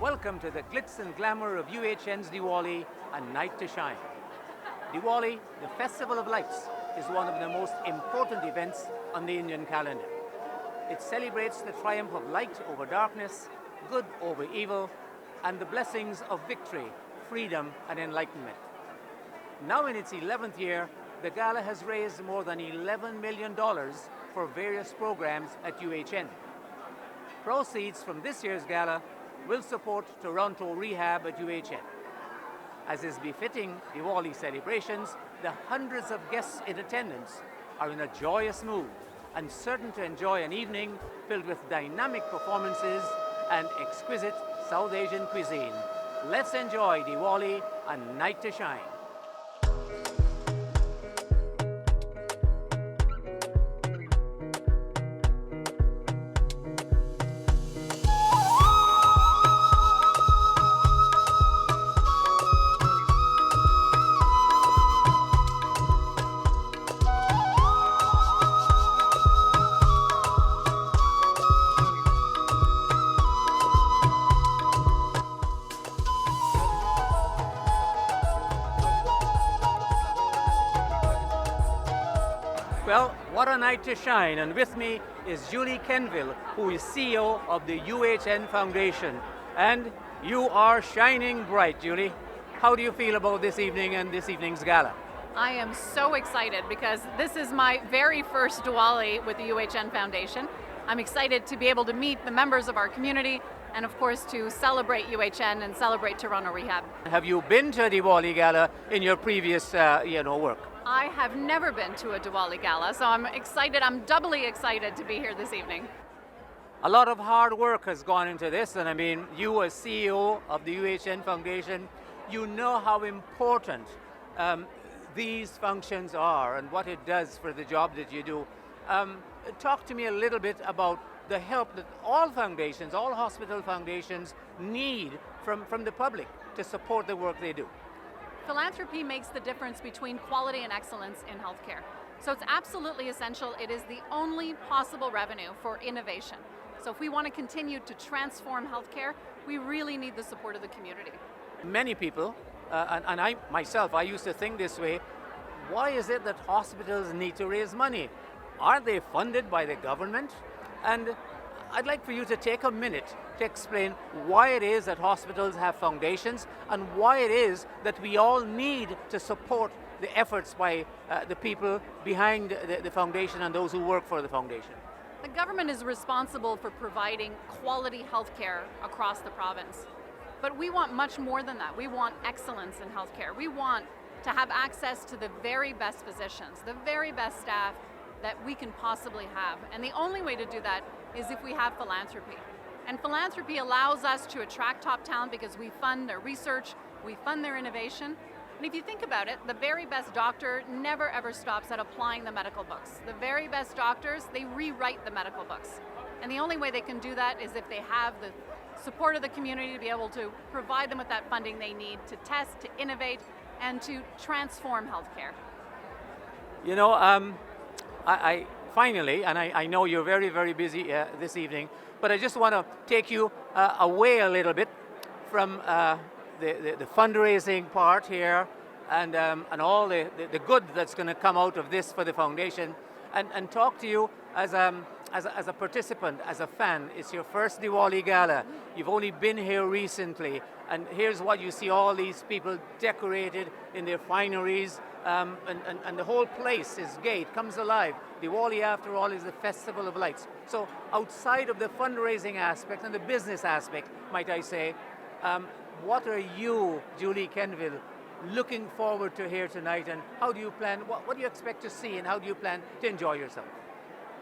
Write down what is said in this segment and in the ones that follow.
Welcome to the glitz and glamour of UHN's Diwali, a night to shine. Diwali, the Festival of Lights, is one of the most important events on the Indian calendar. It celebrates the triumph of light over darkness, good over evil, and the blessings of victory, freedom, and enlightenment. Now in its 11th year, the gala has raised more than $11 million for various programs at UHN. Proceeds from this year's gala will support Toronto Rehab at UHN. As is befitting Diwali celebrations, the hundreds of guests in attendance are in a joyous mood and certain to enjoy an evening filled with dynamic performances and exquisite South Asian cuisine. Let's enjoy Diwali, a night to shine. Well, what a night to shine, and with me is Julie Kenville, who is CEO of the UHN Foundation. And you are shining bright, Julie. How do you feel about this evening and this evening's gala? I am so excited because this is my very first Diwali with the UHN Foundation. I'm excited to be able to meet the members of our community and of course to celebrate UHN and celebrate Toronto Rehab. Have you been to a Diwali gala in your previous work? I have never been to a Diwali gala, so I'm excited, I'm doubly excited to be here this evening. A lot of hard work has gone into this, and I mean, you as CEO of the UHN Foundation, you know how important these functions are and what it does for the job that you do. Talk to me a little bit about the help that all foundations, all hospital foundations need from the public to support the work they do. Philanthropy makes the difference between quality and excellence in healthcare. So it's absolutely essential. It is the only possible revenue for innovation. So if we want to continue to transform healthcare, we really need the support of the community. Many people, and I myself, I used to think this way, why is it that hospitals need to raise money? Are they funded by the government? And I'd like for you to take a minute to explain why it is that hospitals have foundations and why it is that we all need to support the efforts by the people behind the foundation and those who work for the foundation. The government is responsible for providing quality healthcare across the province. But we want much more than that. We want excellence in healthcare. We want to have access to the very best physicians, the very best staff that we can possibly have. And the only way to do that is if we have philanthropy. And philanthropy allows us to attract top talent because we fund their research, we fund their innovation. And if you think about it, the very best doctor never ever stops at applying the medical books. The very best doctors, they rewrite the medical books. And the only way they can do that is if they have the support of the community to be able to provide them with that funding they need to test, to innovate, and to transform healthcare. You know, I finally, and I know you're very, very busy this evening, but I just want to take you away a little bit from the fundraising part here and all the good that's going to come out of this for the foundation, and talk to you as a participant, as a fan. It's your first Diwali gala. You've only been here recently, and here's what you see: all these people decorated in their fineries, and the whole place is gay. It comes alive. Diwali, after all, is the festival of lights. So outside of the fundraising aspect and the business aspect, might I say, what are you, Julie Kenville, looking forward to here tonight, and how do you plan, what do you expect to see, and how do you plan to enjoy yourself?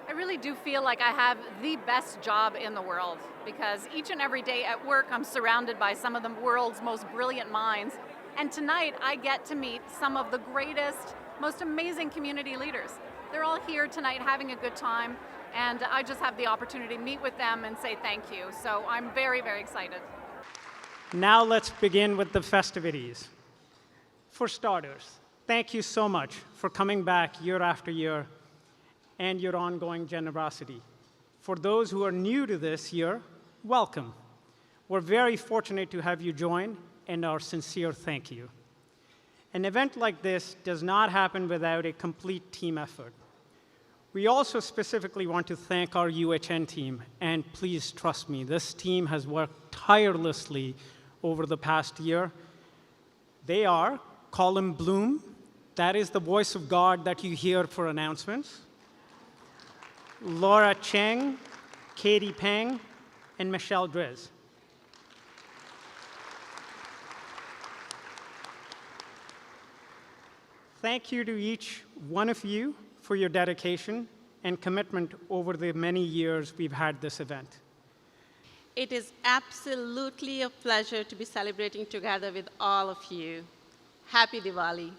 I really do feel like I have the best job in the world because each and every day at work I'm surrounded by some of the world's most brilliant minds, and tonight I get to meet some of the greatest, most amazing community leaders. They're all here tonight having a good time, and I just have the opportunity to meet with them and say thank you. So I'm very, very excited. Now let's begin with the festivities. For starters, thank you so much for coming back year after year and your ongoing generosity. For those who are new to this year, welcome. We're very fortunate to have you join, and our sincere thank you. An event like this does not happen without a complete team effort. We also specifically want to thank our UHN team, and please trust me, this team has worked tirelessly over the past year. They are Colin Bloom, that is the voice of God that you hear for announcements, Laura Cheng, Katie Pang, and Michelle Driz. Thank you to each one of you for your dedication and commitment over the many years we've had this event. It is absolutely a pleasure to be celebrating together with all of you. Happy Diwali.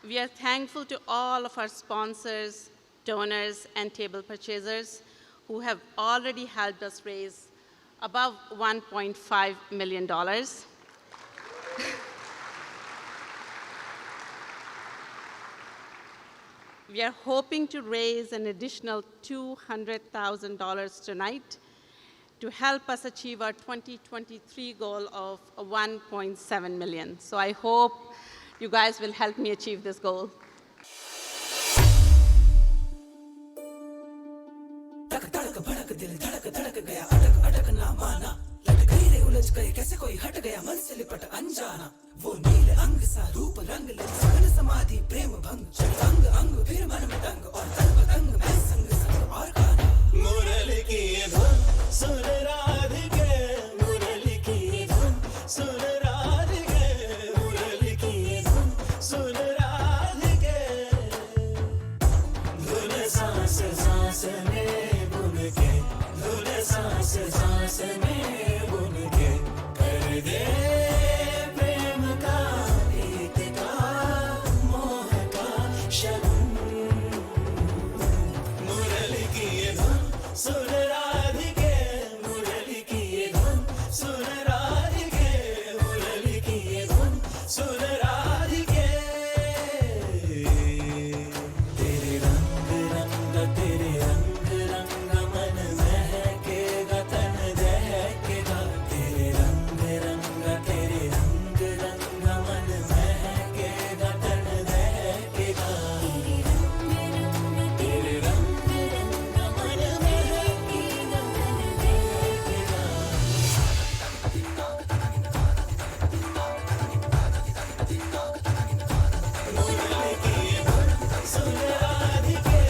We are thankful to all of our sponsors, donors, and table purchasers who have already helped us raise above $1.5 million. We are hoping to raise an additional $200,000 tonight to help us achieve our 2023 goal of $1.7 million. So I hope you guys will help me achieve this goal. कैसे कोई हट गया मन से लिपट अनजाना वो नील अंग सा रूप रंग ले सगन समाधि प्रेम भंग अंग अंग फिर मन में दंग और तन पतंग मैं संग संग और गाना मुरली की धुन सुन राधिके मुरली की धुन सुन राधिके मुरली की धुन सुन राधिके धुन सांस सांस में बुन के धुन सांस सांस में बुन के दे प्रेम का गीत का मोह का शगुन मुरली की धुन सुन राधिके मुरली की धुन सुन राधिके मुरली की धुन सुन राधिके तेरे रंग रंग तेरे रंग रंग मन महकेगा तन दहकेगा तेरे रंग रंग तेरे रंग रंग मन महकेगा तन दहकेगा तेरे रंग रंग मन महकेगा तन दहकेगा मुरली की धुन सुन राधिके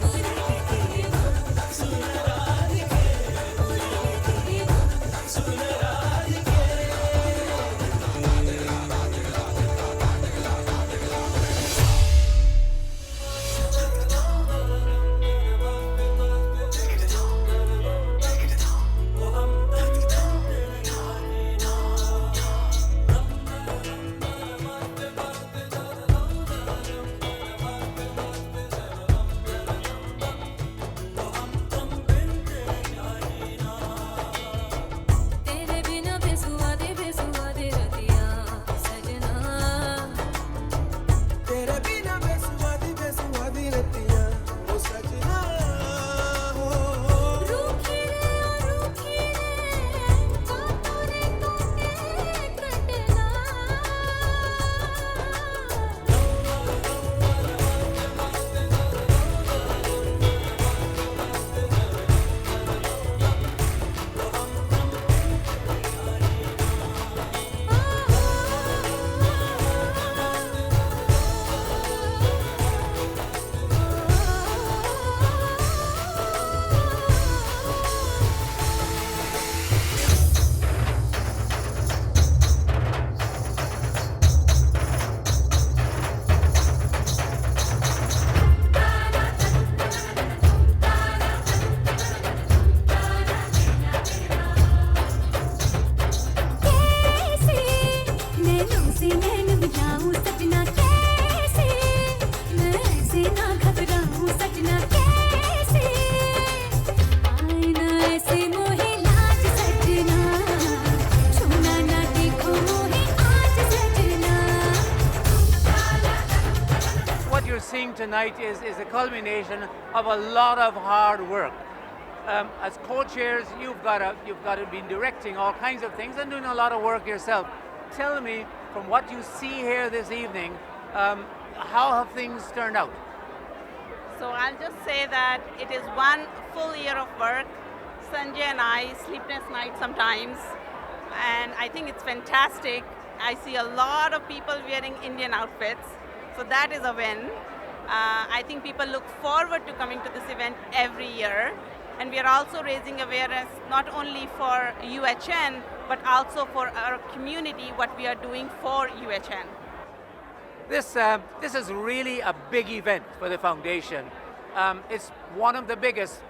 मुरली की धुन सुन राधिके मुरली की धुन सुन राधिके तेरे बिना बेसुआ दे रतिया सजना तेरे बिना बेसुआ दे रतिया ओ सजना रूखी रे कांटों कटना कैसे नैनों से नैन मिलाऊं सजना कैसे मैं ऐसे ना घबराऊं सजना कैसे आईना ऐसे मोहे लाज सजना छूना ना देखो मोहे आज सजना What you're seeing tonight is a culmination of a lot of hard work. As co-chairs, you've got to be directing all kinds of things and doing a lot of work yourself. Tell me, from what you see here this evening, how have things turned out? So I'll just say that it is one full year of work. Sanjay and I, sleepless nights sometimes, and I think it's fantastic. I see a lot of people wearing Indian outfits, so that is a win. I think people look forward to coming to this event every year, and we are also raising awareness not only for UHN, but also for our community, what we are doing for UHN. This is really a big event for the foundation. It's one of the biggest.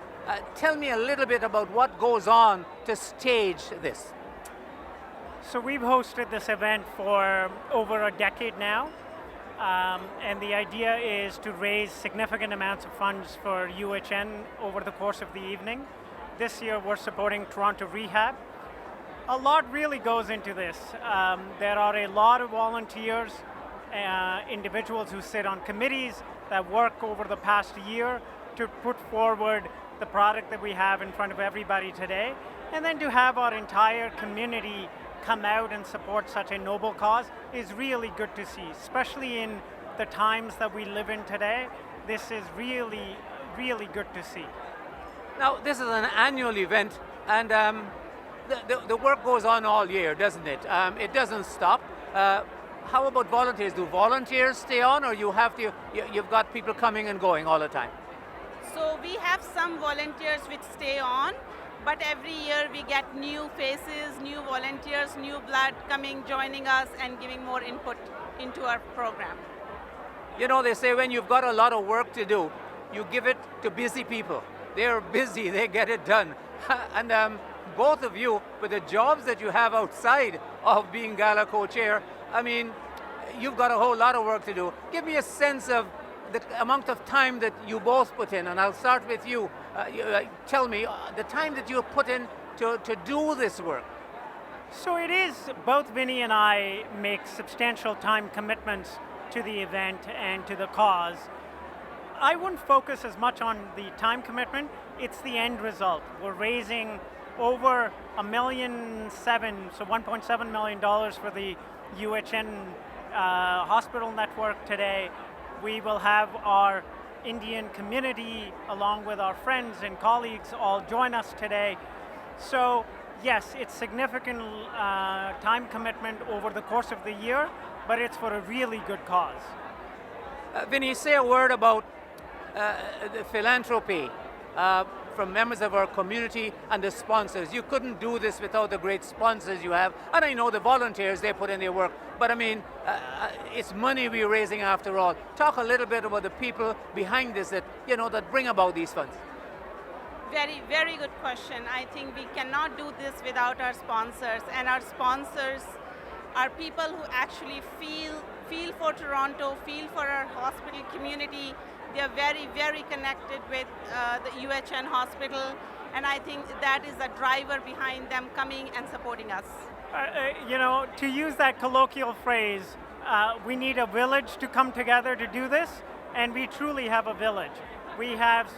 Tell me a little bit about what goes on to stage this. So we've hosted this event for over a decade now, and the idea is to raise significant amounts of funds for UHN over the course of the evening. This year we're supporting Toronto Rehab. A lot really goes into this. There are a lot of volunteers, individuals who sit on committees that work over the past year to put forward the product that we have in front of everybody today, and then to have our entire community come out and support such a noble cause is really good to see, especially in the times that we live in today. This is really, really good to see. Now, this is an annual event, and the work goes on all year, doesn't it? It doesn't stop. How about volunteers? Do volunteers stay on, or you've got people coming and going all the time? So we have some volunteers which stay on, but every year we get new faces, new volunteers, new blood coming, joining us and giving more input into our program. You know, they say when you've got a lot of work to do, you give it to busy people. They're busy, they get it done. And both of you, with the jobs that you have outside of being Gala co-chair, I mean, you've got a whole lot of work to do. Give me a sense of the amount of time that you both put in, and I'll start with you. Tell me the time that you put in to do this work. So it is, both Vinny and I make substantial time commitments to the event and to the cause. I wouldn't focus as much on the time commitment, it's the end result. We're raising over $1.7 million, so $1.7 million for the UHN hospital network today. We will have our Indian community, along with our friends and colleagues, all join us today. So yes, it's significant time commitment over the course of the year, but it's for a really good cause. Vinny, say a word about the philanthropy from members of our community and the sponsors. You couldn't do this without the great sponsors you have, and I know the volunteers, they put in their work, but I mean, it's money we're raising after all. Talk a little bit about the people behind this that bring about these funds. Very, very good question. I think we cannot do this without our sponsors, and our sponsors are people who actually feel for Toronto, feel for our hospital community. They are very, very connected with the UHN hospital, and I think that is a driver behind them coming and supporting us. To use that colloquial phrase, we need a village to come together to do this, and we truly have a village. We have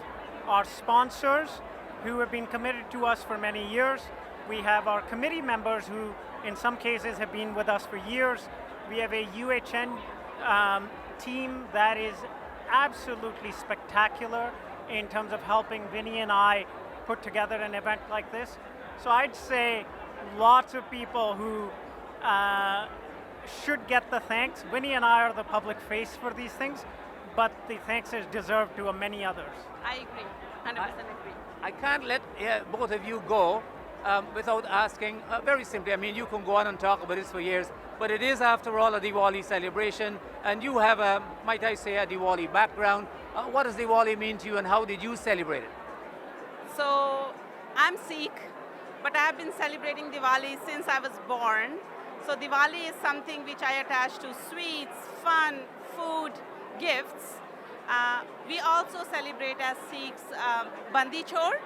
our sponsors who have been committed to us for many years. We have our committee members who, in some cases, have been with us for years. We have a UHN team that is absolutely spectacular in terms of helping Vinny and I put together an event like this. So I'd say lots of people who should get the thanks. Vinny and I are the public face for these things, but the thanks is deserved to many others. I agree, 100% agree. I can't let both of you go without asking, very simply, I mean, you can go on and talk about this for years, but it is, after all, a Diwali celebration, and you have, might I say, a Diwali background. What does Diwali mean to you, and how did you celebrate it? So, I'm Sikh, but I have been celebrating Diwali since I was born. So Diwali is something which I attach to sweets, fun, food, gifts. We also celebrate as Sikhs Bandi Chor,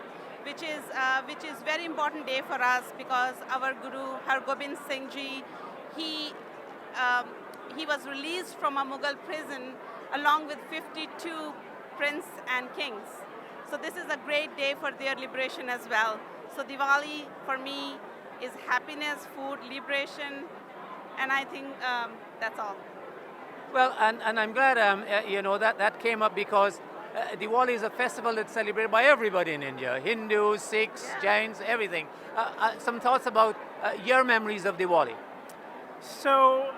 which is very important day for us because our Guru Har Gobind Singh Ji, he was released from a Mughal prison along with 52 princes and kings. So this is a great day for their liberation as well. So Diwali for me is happiness, food, liberation, and I think that's all. Well, and I'm glad that came up because Diwali is a festival that's celebrated by everybody in India, Hindus, Sikhs, Jains, everything. Some thoughts about your memories of Diwali? So,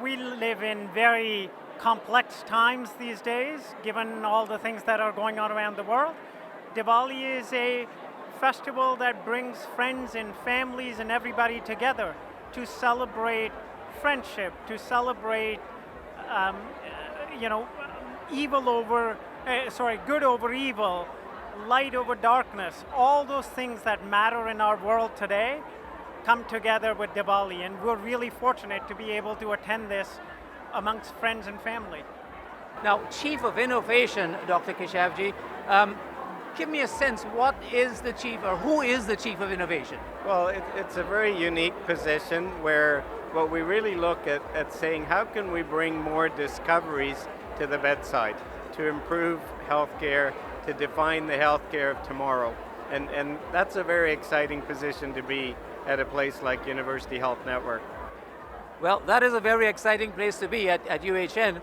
we live in very complex times these days, given all the things that are going on around the world. Diwali is a festival that brings friends and families and everybody together to celebrate friendship, to celebrate, good over evil, light over darkness. All those things that matter in our world today come together with Diwali, and we're really fortunate to be able to attend this amongst friends and family. Now, Chief of Innovation, Dr. Keshavji, give me a sense, what is the Chief, or who is the Chief of Innovation? Well, it's a very unique position where what we really look at saying, how can we bring more discoveries to the bedside to improve healthcare, to define the healthcare of tomorrow? And that's a very exciting position to be at a place like University Health Network. Well, that is a very exciting place to be at UHN.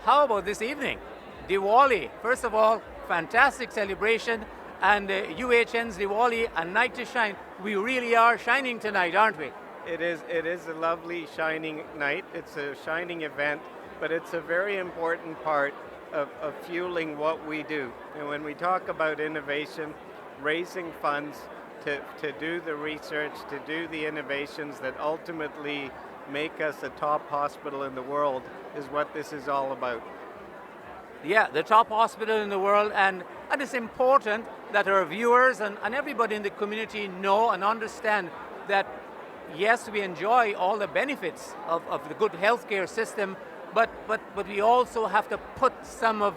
How about this evening? Diwali. First of all, fantastic celebration, and UHN's Diwali, a night to shine. We really are shining tonight, aren't we? It is a lovely shining night. It's a shining event, but it's a very important part of fueling what we do. And when we talk about innovation, raising funds to do the research, to do the innovations that ultimately make us a top hospital in the world is what this is all about. Yeah, the top hospital in the world, and it's important that our viewers and everybody in the community know and understand that yes, we enjoy all the benefits of the good healthcare system, but we also have to put some of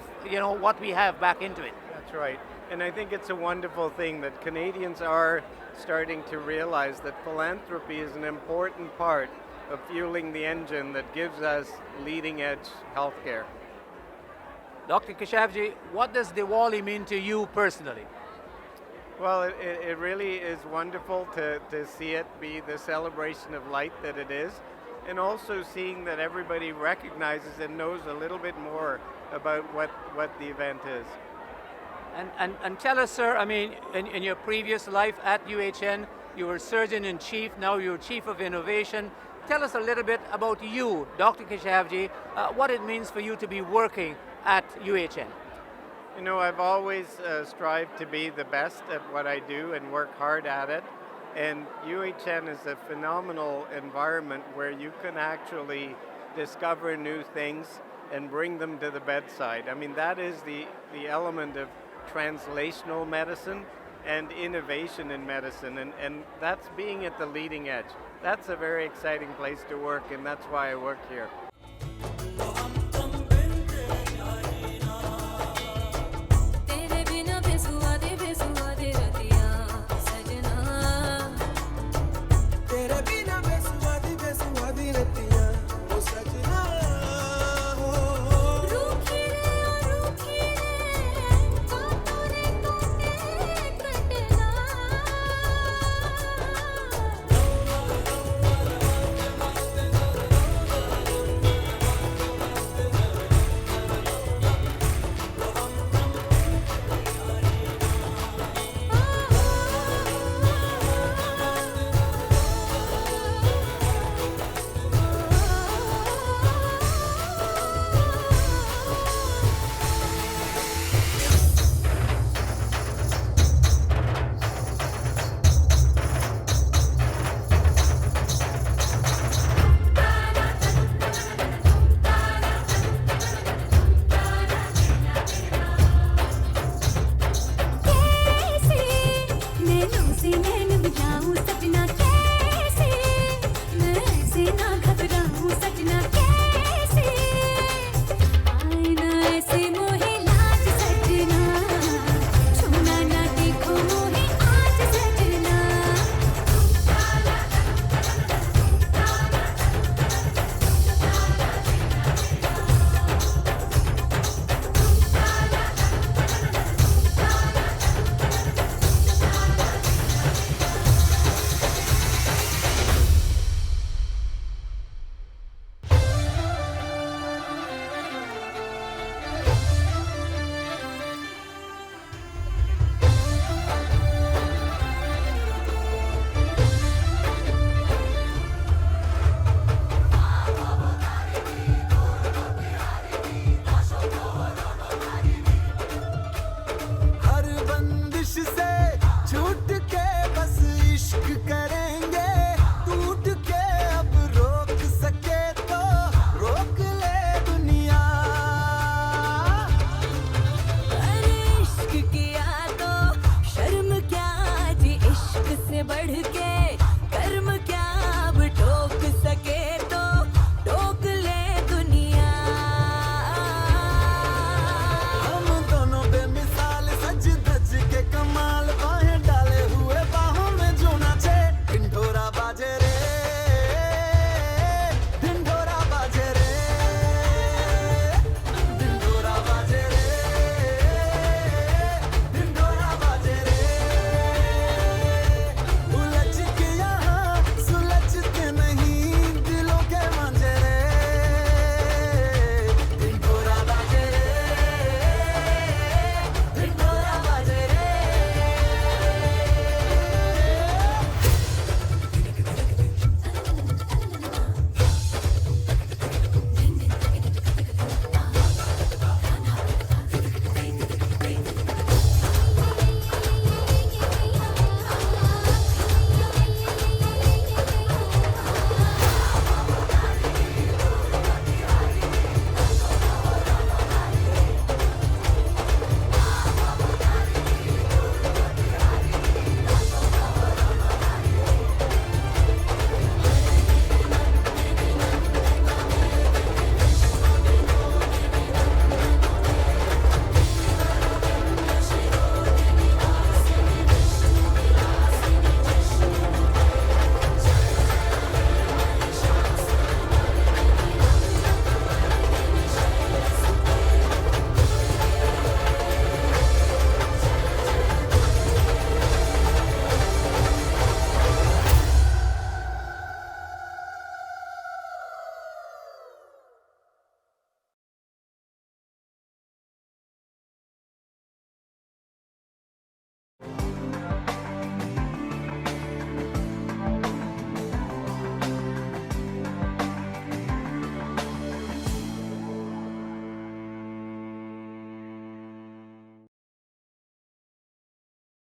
what we have back into it. That's right. And I think it's a wonderful thing that Canadians are starting to realize that philanthropy is an important part of fueling the engine that gives us leading edge healthcare. Dr. Keshavji, what does Diwali mean to you personally? Well, it really is wonderful to see it be the celebration of light that it is, and also seeing that everybody recognizes and knows a little bit more about what the event is. And tell us, sir, I mean, in your previous life at UHN, you were Surgeon-in-Chief, now you're Chief of Innovation. Tell us a little bit about you, Dr. Keshavji, what it means for you to be working at UHN. I've always strived to be the best at what I do and work hard at it. And UHN is a phenomenal environment where you can actually discover new things and bring them to the bedside. I mean, that is the element of translational medicine and innovation in medicine, and that's being at the leading edge. That's a very exciting place to work, and that's why I work here.